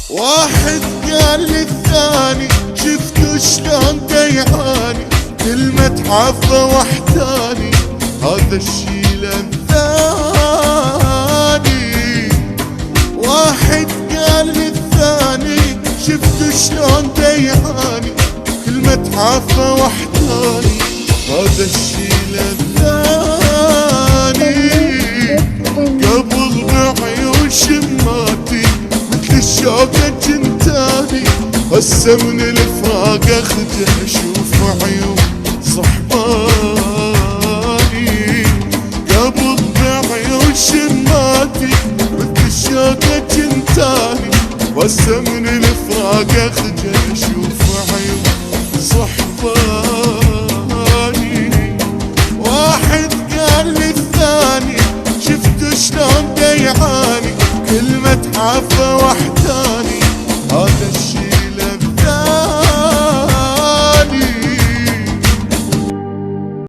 واحد قال للثاني شفتوا شلون ديعاني، كلمة عفا وحداني هذا الشي للثاني. واحد قال للثاني شفتوا شلون ديعاني، كلمة عفا وحداني هذا الشي للثاني. قبل بعيون شماتي مثل الشوكة جنتاني، هسه من الفراق اخجل اشوف عيون صحباني. قبل بعيون شماتي مثل الشوكة جنتاني، هسه من الفراق اخجل اشوف عيون صحباني. واحد قال للثاني شفتوا شلون ديعاني، كلمة عفا وحداني